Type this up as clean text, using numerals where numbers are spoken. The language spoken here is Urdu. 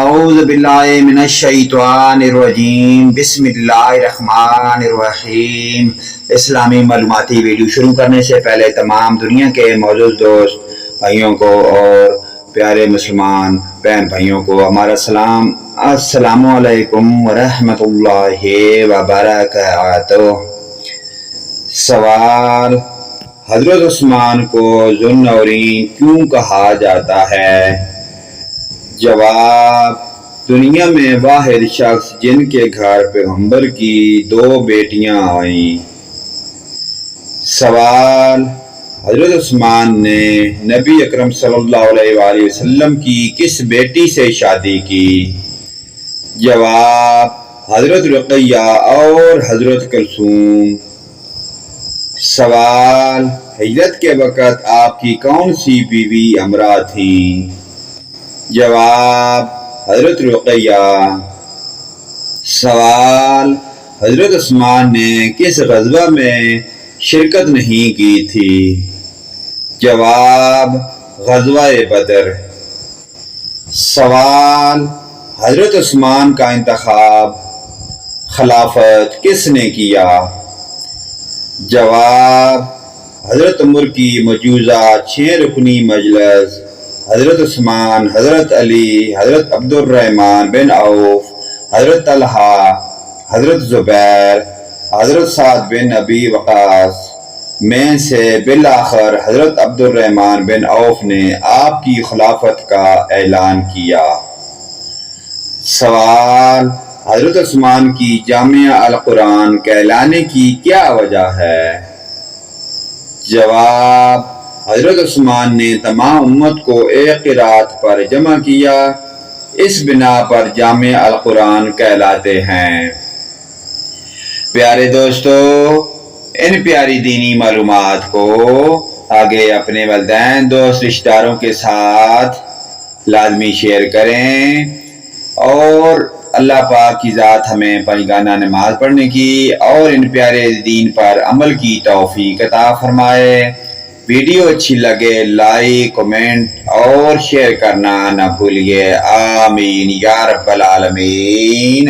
اعوذ باللہ من الشیطان الرجیم بسم اللہ الرحمن الرحیم۔ اسلامی معلوماتی ویڈیو شروع کرنے سے پہلے تمام دنیا کے معزز دوست بھائیوں کو اور پیارے مسلمان بہن بھائیوں کو ہمارا سلام، السلام علیکم ورحمۃ اللہ وبرکاتہ۔ سوال: حضرت عثمان کو ذو النورین کیوں کہا جاتا ہے؟ جواب: دنیا میں واحد شخص جن کے گھر پیغمبر کی 2 بیٹیاں آئیں۔ سوال: حضرت عثمان نے نبی اکرم صلی اللہ علیہ وآلہ وسلم کی کس بیٹی سے شادی کی؟ جواب: حضرت رقیہ اور حضرت کلثوم۔ سوال: ہجرت کے وقت آپ کی کون سی بیوی ہمراہ تھیں؟ جواب: حضرت رقیہ۔ سوال: حضرت عثمان نے کس غزوہ میں شرکت نہیں کی تھی؟ جواب: غزوہ بدر۔ سوال: حضرت عثمان کا انتخاب خلافت کس نے کیا؟ جواب: حضرت عمر کی مجوزہ 6 رکنی مجلس، حضرت عثمان، حضرت علی، حضرت عبد الرحمن بن عوف، حضرت طلحہ، حضرت زبیر، حضرت سعد بن ابی وقاص میں سے بالآخر حضرت عبد الرحمن بن عوف نے آپ کی خلافت کا اعلان کیا۔ سوال: حضرت عثمان کی جامع القرآن کہلانے کی کیا وجہ ہے؟ جواب: حضرت عثمان نے تمام امت کو ایک قرات پر جمع کیا، اس بنا پر جامع القرآن کہلاتے ہیں۔ پیارے دوستو، ان پیاری دینی معلومات کو آگے اپنے والدین، دوست، رشتہ داروں کے ساتھ لازمی شیئر کریں اور اللہ پاک کی ذات ہمیں 5 گانا نماز پڑھنے کی اور ان پیارے دین پر عمل کی توفیق عطا فرمائے۔ ویڈیو اچھی لگے لائک، کمنٹ اور شیئر کرنا نہ بھولیے۔ آمین یا رب العالمین۔